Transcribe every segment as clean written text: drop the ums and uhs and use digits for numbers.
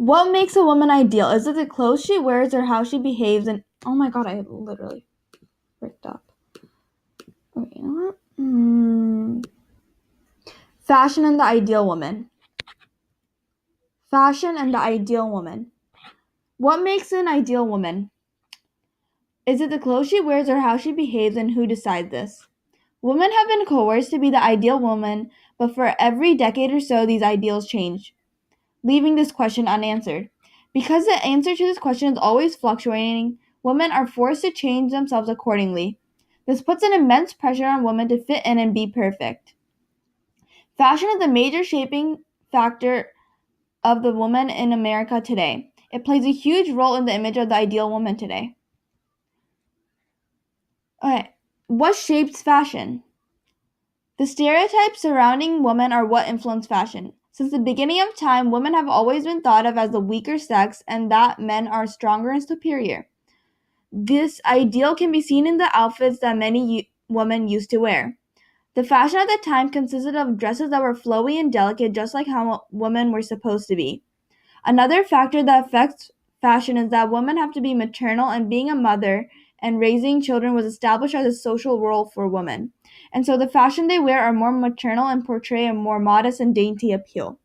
What makes a woman ideal? Is it the clothes she wears or how she behaves? And oh my god, I literally ripped up. Okay, you know what? Fashion and the ideal woman. Fashion and the ideal woman. What makes an ideal woman? Is it the clothes she wears or how she behaves, and who decides this? Women have been coerced to be the ideal woman, but for every decade or so, these ideals change, leaving this question unanswered. Because the answer to this question is always fluctuating, women are forced to change themselves accordingly. This puts an immense pressure on women to fit in and be perfect. Fashion is a major shaping factor of the woman in America today. It plays a huge role in the image of the ideal woman today. Okay, what shapes fashion? The stereotypes surrounding women are what influence fashion. Since the beginning of time, women have always been thought of as the weaker sex and that men are stronger and superior. This ideal can be seen in the outfits that many women used to wear. The fashion at the time consisted of dresses that were flowy and delicate, just like how women were supposed to be. Another factor that affects fashion is that women have to be maternal, and being a mother and raising children was established as a social role for women. And so the fashion they wear are more maternal and portray a more modest and dainty appeal.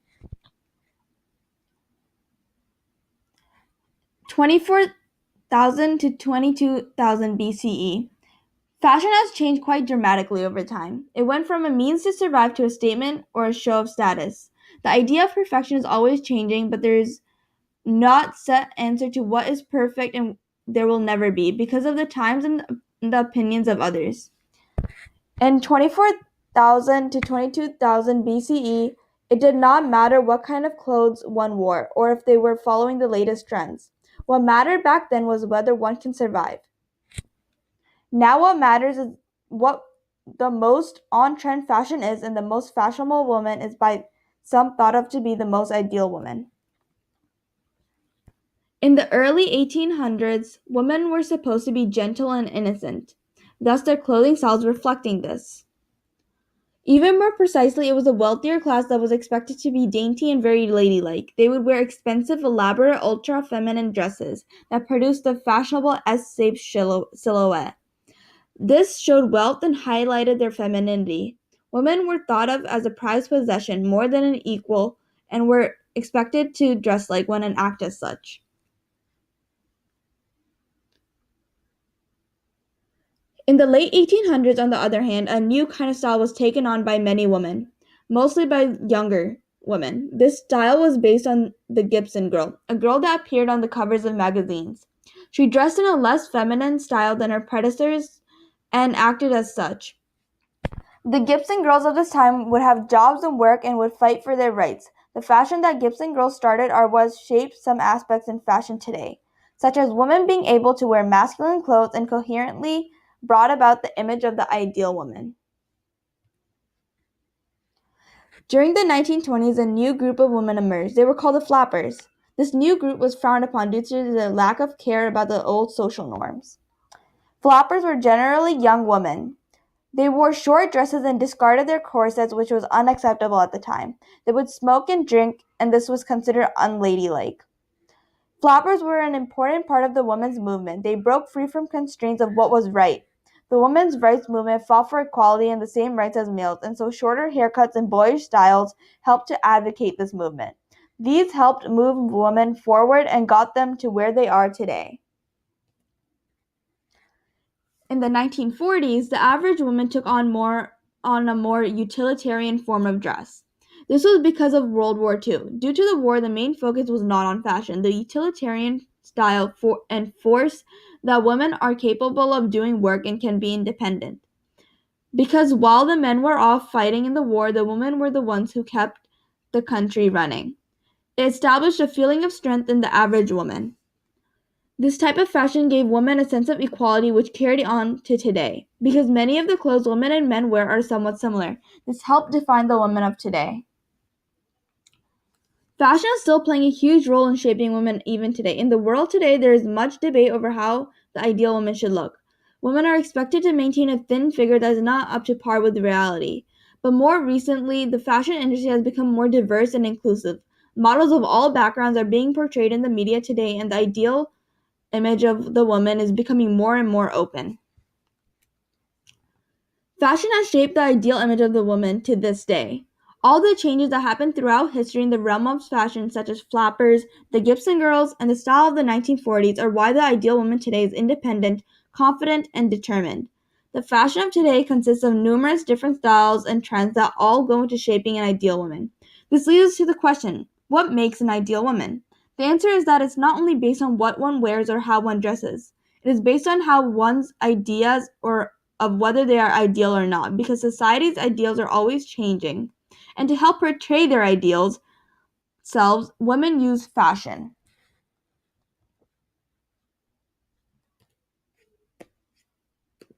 24,000 to 22,000 BCE. Fashion has changed quite dramatically over time. It went from a means to survive to a statement or a show of status. The idea of perfection is always changing, but there is not set answer to what is perfect, and there will never be because of the times and the opinions of others. In 24,000 to 22,000 BCE, it did not matter what kind of clothes one wore or if they were following the latest trends. What mattered back then was whether one can survive. Now what matters is what the most on-trend fashion is, and the most fashionable woman is by some thought of to be the most ideal woman. In the early 1800s, women were supposed to be gentle and innocent, thus their clothing styles reflecting this. Even more precisely, it was the wealthier class that was expected to be dainty and very ladylike. They would wear expensive, elaborate, ultra-feminine dresses that produced the fashionable S-shaped silhouette. This showed wealth and highlighted their femininity. Women were thought of as a prized possession more than an equal and were expected to dress like one and act as such. In the late 1800s, on the other hand, a new kind of style was taken on by many women, mostly by younger women. This style was based on the Gibson girl, a girl that appeared on the covers of magazines. She dressed in a less feminine style than her predecessors and acted as such. The Gibson girls of this time would have jobs and work and would fight for their rights. The fashion that Gibson girls started are what shaped some aspects in fashion today, such as women being able to wear masculine clothes and coherently brought about the image of the ideal woman. During the 1920s, a new group of women emerged. They were called the flappers. This new group was frowned upon due to the lack of care about the old social norms. Flappers were generally young women. They wore short dresses and discarded their corsets, which was unacceptable at the time. They would smoke and drink, and this was considered unladylike. Flappers were an important part of the women's movement. They broke free from constraints of what was right. The women's rights movement fought for equality and the same rights as males, and so shorter haircuts and boyish styles helped to advocate this movement. These helped move women forward and got them to where they are today. In the 1940s, the average woman took on a more utilitarian form of dress. This was because of World War II. Due to the war, the main focus was not on fashion. The utilitarian style enforced that women are capable of doing work and can be independent. Because while the men were off fighting in the war, the women were the ones who kept the country running. It established a feeling of strength in the average woman. This type of fashion gave women a sense of equality which carried on to today, because many of the clothes women and men wear are somewhat similar. This helped define the women of today. Fashion is still playing a huge role in shaping women even today. In the world today, there is much debate over how the ideal woman should look. Women are expected to maintain a thin figure that is not up to par with reality. But more recently, the fashion industry has become more diverse and inclusive. Models of all backgrounds are being portrayed in the media today, and the ideal image of the woman is becoming more and more open. Fashion has shaped the ideal image of the woman to this day. All the changes that happened throughout history in the realm of fashion, such as flappers, the Gibson girls, and the style of the 1940s, are why the ideal woman today is independent, confident, and determined. The fashion of today consists of numerous different styles and trends that all go into shaping an ideal woman. This leads us to the question, what makes an ideal woman? The answer is that it's not only based on what one wears or how one dresses. It is based on how one's ideas or of whether they are ideal or not, because society's ideals are always changing. And to help portray their ideals selves, women use fashion.